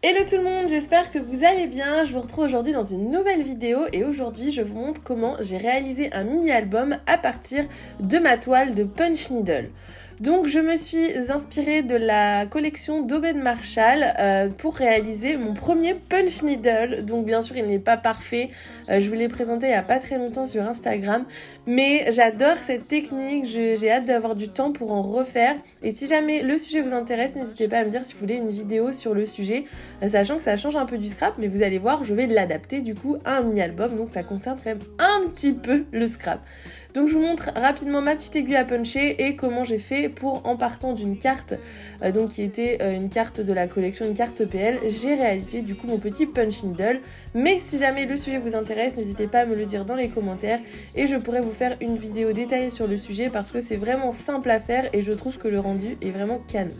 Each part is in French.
Hello tout le monde, j'espère que vous allez bien. Je vous retrouve aujourd'hui dans une nouvelle vidéo et aujourd'hui je vous montre comment j'ai réalisé un mini-album à partir de ma toile de Punch Needle. Donc je me suis inspirée de la collection d'Aubaine Marshall pour réaliser mon premier Punch Needle. Donc bien sûr il n'est pas parfait, je vous l'ai présenté il n'y a pas très longtemps sur Instagram, mais j'adore cette technique, j'ai hâte d'avoir du temps pour en refaire. Et si jamais le sujet vous intéresse, n'hésitez pas à me dire si vous voulez une vidéo sur le sujet, sachant que ça change un peu du scrap, mais vous allez voir, je vais l'adapter du coup à un mini-album, donc ça concerne quand même un petit peu le scrap. Donc je vous montre rapidement ma petite aiguille à puncher et comment j'ai fait pour, en partant d'une carte, donc qui était une carte de la collection, une carte EPL, j'ai réalisé du coup mon petit punch needle. Mais si jamais le sujet vous intéresse, n'hésitez pas à me le dire dans les commentaires et je pourrais vous faire une vidéo détaillée sur le sujet parce que c'est vraiment simple à faire et je trouve que le rendu est vraiment canon.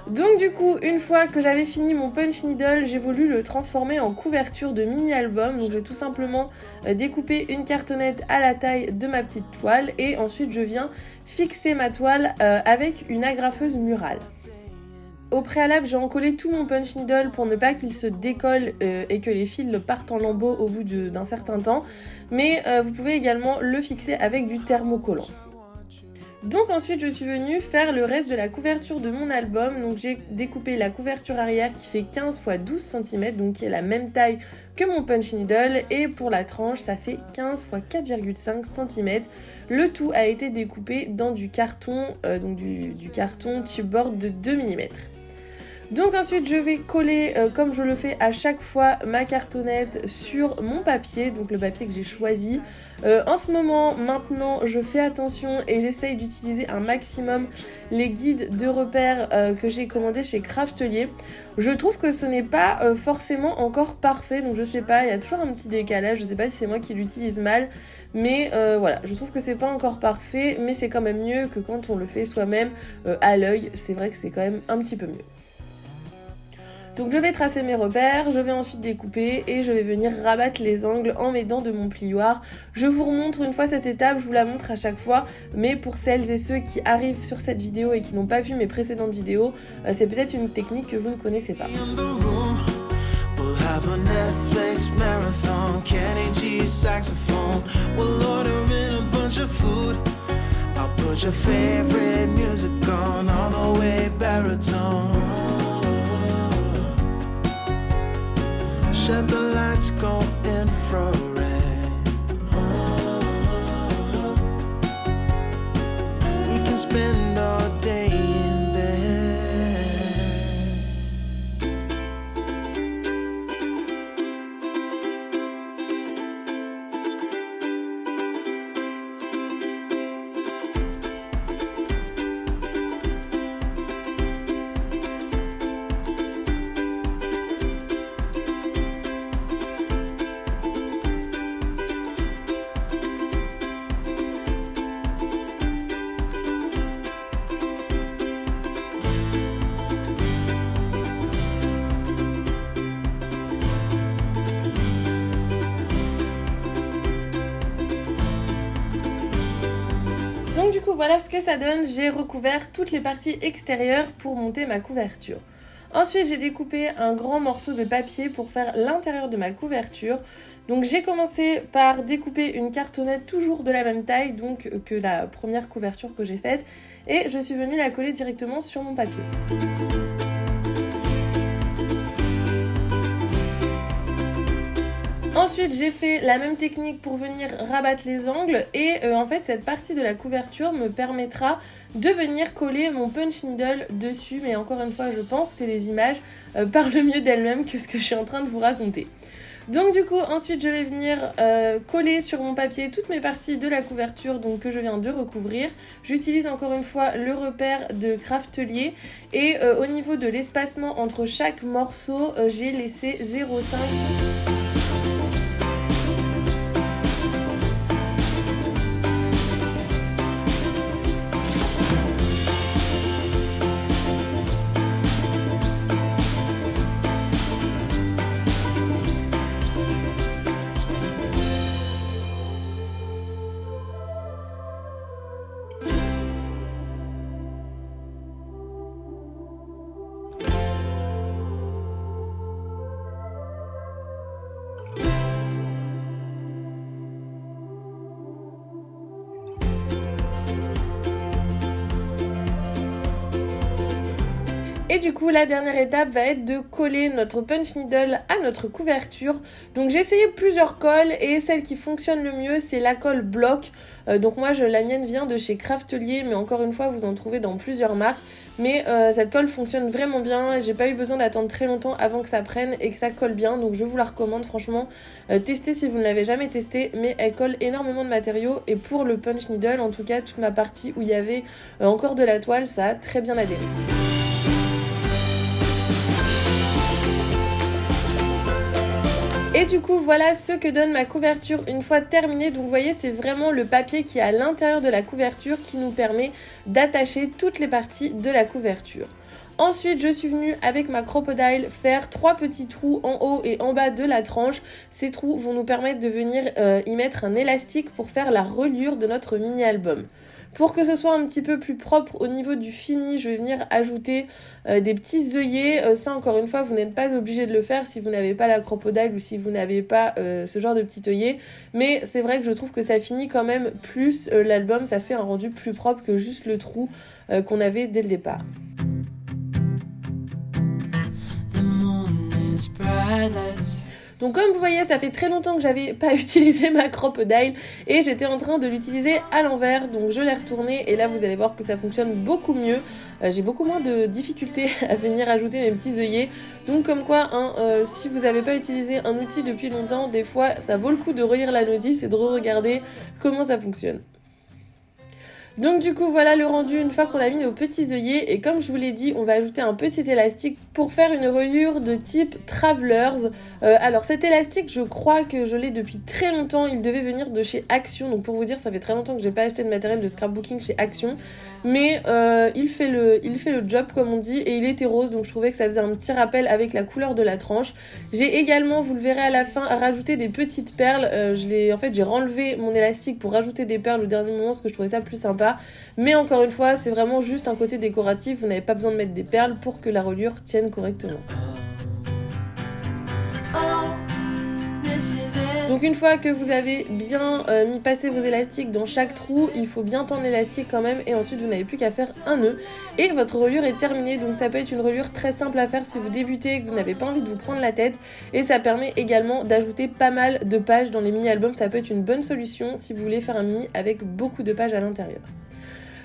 Donc du coup, une fois que j'avais fini mon punch needle, j'ai voulu le transformer en couverture de mini-album. Donc j'ai tout simplement découpé une cartonnette à la taille de ma petite toile et ensuite je viens fixer ma toile avec une agrafeuse murale. Au préalable, j'ai encollé tout mon punch needle pour ne pas qu'il se décolle et que les fils partent en lambeaux au bout d'un certain temps. Mais vous pouvez également le fixer avec du thermocollant. Donc ensuite je suis venue faire le reste de la couverture de mon album. Donc j'ai découpé la couverture arrière qui fait 15 x 12 cm, donc qui est la même taille que mon punch needle, et pour la tranche ça fait 15 x 4,5 cm. Le tout a été découpé dans du carton, donc du carton chipboard de 2 mm. Donc ensuite je vais coller, comme je le fais à chaque fois, ma cartonnette sur mon papier, donc le papier que j'ai choisi. En ce moment, maintenant, je fais attention et j'essaye d'utiliser un maximum les guides de repères que j'ai commandés chez Craftelier. Je trouve que ce n'est pas forcément encore parfait, donc je sais pas, il y a toujours un petit décalage, je sais pas si c'est moi qui l'utilise mal, mais voilà, je trouve que c'est pas encore parfait, mais c'est quand même mieux que quand on le fait soi-même à l'œil, c'est vrai que c'est quand même un petit peu mieux. Donc je vais tracer mes repères, je vais ensuite découper et je vais venir rabattre les angles en m'aidant de mon plioir. Je vous remontre une fois cette étape, je vous la montre à chaque fois, mais pour celles et ceux qui arrivent sur cette vidéo et qui n'ont pas vu mes précédentes vidéos, c'est peut-être une technique que vous ne connaissez pas. Shut the lights, go infrared. We can spend all day in bed. Donc du coup voilà ce que ça donne, j'ai recouvert toutes les parties extérieures pour monter ma couverture. Ensuite j'ai découpé un grand morceau de papier pour faire l'intérieur de ma couverture. Donc j'ai commencé par découper une cartonnette toujours de la même taille donc que la première couverture que j'ai faite et je suis venue la coller directement sur mon papier. Ensuite, j'ai fait la même technique pour venir rabattre les angles et en fait, cette partie de la couverture me permettra de venir coller mon punch needle dessus. Mais encore une fois, je pense que les images parlent mieux d'elles-mêmes que ce que je suis en train de vous raconter. Donc du coup, ensuite, je vais venir coller sur mon papier toutes mes parties de la couverture donc, que je viens de recouvrir. J'utilise encore une fois le repère de Craftelier et au niveau de l'espacement entre chaque morceau, j'ai laissé 0,5. Et du coup, la dernière étape va être de coller notre punch needle à notre couverture. Donc j'ai essayé plusieurs colles et celle qui fonctionne le mieux, c'est la colle bloc. Donc moi, la mienne vient de chez Craftelier, mais encore une fois, vous en trouvez dans plusieurs marques. Mais cette colle fonctionne vraiment bien. J'ai pas eu besoin d'attendre très longtemps avant que ça prenne et que ça colle bien. Donc je vous la recommande franchement. Testez si vous ne l'avez jamais testé, mais elle colle énormément de matériaux. Et pour le punch needle, en tout cas, toute ma partie où il y avait encore de la toile, ça a très bien adhéré. Et du coup, voilà ce que donne ma couverture une fois terminée. Donc vous voyez, c'est vraiment le papier qui est à l'intérieur de la couverture qui nous permet d'attacher toutes les parties de la couverture. Ensuite, je suis venue avec ma Crop-A-Dile faire 3 petits trous en haut et en bas de la tranche. Ces trous vont nous permettre de venir y mettre un élastique pour faire la reliure de notre mini-album. Pour que ce soit un petit peu plus propre au niveau du fini, je vais venir ajouter des petits œillets. Ça, encore une fois, vous n'êtes pas obligé de le faire si vous n'avez pas la Crop-A-Dile ou si vous n'avez pas ce genre de petits œillets. Mais c'est vrai que je trouve que ça finit quand même plus l'album. Ça fait un rendu plus propre que juste le trou qu'on avait dès le départ. Donc comme vous voyez, ça fait très longtemps que j'avais pas utilisé ma Crop-A-Dile et j'étais en train de l'utiliser à l'envers, donc je l'ai retournée et là vous allez voir que ça fonctionne beaucoup mieux. J'ai beaucoup moins de difficultés à venir ajouter mes petits œillets, donc comme quoi, si vous n'avez pas utilisé un outil depuis longtemps, des fois ça vaut le coup de relire la notice et de regarder comment ça fonctionne. Donc du coup voilà le rendu une fois qu'on a mis nos petits œillets et comme je vous l'ai dit, on va ajouter un petit élastique pour faire une reliure de type Travelers. Alors cet élastique, je crois que je l'ai depuis très longtemps, il devait venir de chez Action, donc pour vous dire ça fait très longtemps que j'ai pas acheté de matériel de scrapbooking chez Action, mais il fait le job comme on dit et il était rose, donc je trouvais que ça faisait un petit rappel avec la couleur de la tranche. J'ai également, vous le verrez à la fin, rajouté des petites perles. J'ai renlevé mon élastique pour rajouter des perles au dernier moment parce que je trouvais ça plus sympa. Mais encore une fois, c'est vraiment juste un côté décoratif, vous n'avez pas besoin de mettre des perles pour que la reliure tienne correctement. Donc une fois que vous avez bien mis passer vos élastiques dans chaque trou, il faut bien tendre l'élastique quand même et ensuite vous n'avez plus qu'à faire un nœud et votre reliure est terminée. Donc ça peut être une reliure très simple à faire si vous débutez et que vous n'avez pas envie de vous prendre la tête et ça permet également d'ajouter pas mal de pages dans les mini-albums. Ça peut être une bonne solution si vous voulez faire un mini avec beaucoup de pages à l'intérieur.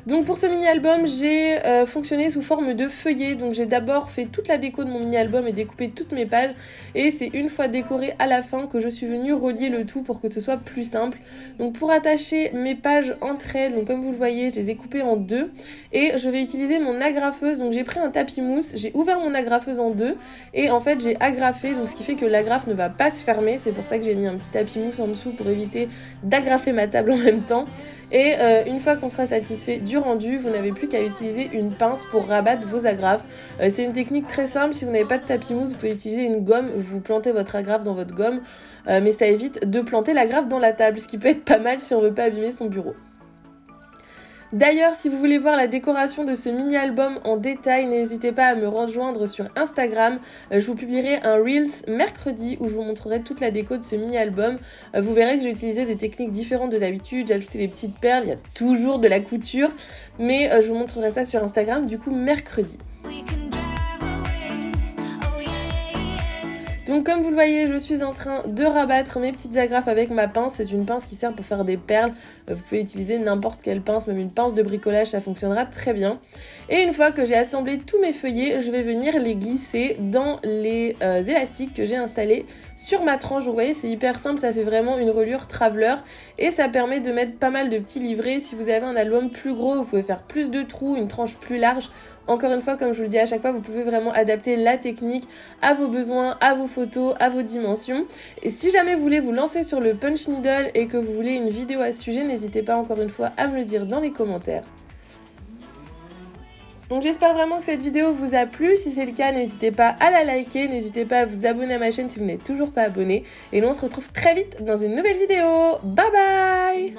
Donc pour ce mini-album, j'ai fonctionné sous forme de feuillet. Donc j'ai d'abord fait toute la déco de mon mini-album et découpé toutes mes pages. Et c'est une fois décoré à la fin que je suis venue relier le tout pour que ce soit plus simple. Donc pour attacher mes pages entre elles, donc comme vous le voyez, je les ai coupées en deux. Et je vais utiliser mon agrafeuse. Donc j'ai pris un tapis mousse, j'ai ouvert mon agrafeuse en deux. Et en fait j'ai agrafé, donc ce qui fait que l'agrafe ne va pas se fermer. C'est pour ça que j'ai mis un petit tapis mousse en dessous pour éviter d'agrafer ma table en même temps. Et une fois qu'on sera satisfait du rendu, vous n'avez plus qu'à utiliser une pince pour rabattre vos agrafes. C'est une technique très simple, si vous n'avez pas de tapis mousse, vous pouvez utiliser une gomme, vous plantez votre agrafe dans votre gomme, mais ça évite de planter l'agrafe dans la table, ce qui peut être pas mal si on veut pas abîmer son bureau. D'ailleurs, si vous voulez voir la décoration de ce mini-album en détail, n'hésitez pas à me rejoindre sur Instagram. Je vous publierai un Reels mercredi où je vous montrerai toute la déco de ce mini-album. Vous verrez que j'ai utilisé des techniques différentes de d'habitude. J'ai ajouté des petites perles, il y a toujours de la couture. Mais je vous montrerai ça sur Instagram, du coup mercredi. Donc comme vous le voyez, je suis en train de rabattre mes petites agrafes avec ma pince. C'est une pince qui sert pour faire des perles. Vous pouvez utiliser n'importe quelle pince, même une pince de bricolage, ça fonctionnera très bien. Et une fois que j'ai assemblé tous mes feuillets, je vais venir les glisser dans les élastiques que j'ai installés sur ma tranche. Donc vous voyez, c'est hyper simple, ça fait vraiment une reliure Traveler. Et ça permet de mettre pas mal de petits livrets. Si vous avez un album plus gros, vous pouvez faire plus de trous, une tranche plus large. Encore une fois, comme je vous le dis à chaque fois, vous pouvez vraiment adapter la technique à vos besoins, à vos photos, à vos dimensions. Et si jamais vous voulez vous lancer sur le punch needle et que vous voulez une vidéo à ce sujet, n'hésitez pas encore une fois à me le dire dans les commentaires. Donc j'espère vraiment que cette vidéo vous a plu. Si c'est le cas, n'hésitez pas à la liker, n'hésitez pas à vous abonner à ma chaîne si vous n'êtes toujours pas abonné. Et nous on se retrouve très vite dans une nouvelle vidéo. Bye bye!